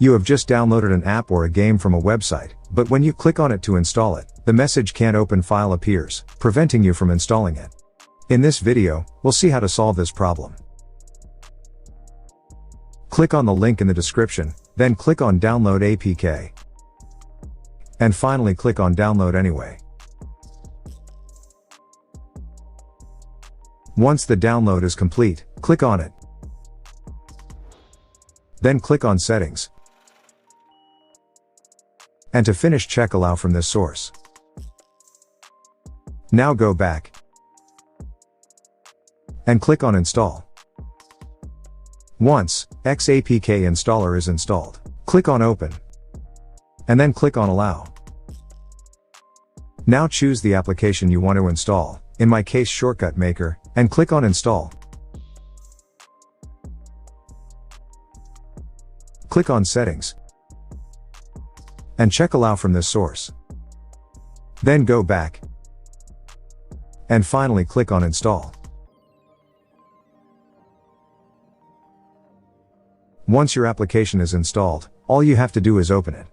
You have just downloaded an app or a game from a website, but when you click on it to install it, the message "Can't open file" appears, preventing you from installing it. In this video, we'll see how to solve this problem. Click on the link in the description, then click on Download APK. And finally click on Download Anyway. Once the download is complete, click on it. Then click on Settings. And to finish, check Allow from this source. Now go back and click on Install. Once xapk installer is installed, click on Open and then click on Allow. Now choose the application you want to install, in my case Shortcut Maker, and click on Install. Click on Settings and check Allow from this source. Then go back and finally click on Install. Once your application is installed, all you have to do is open it.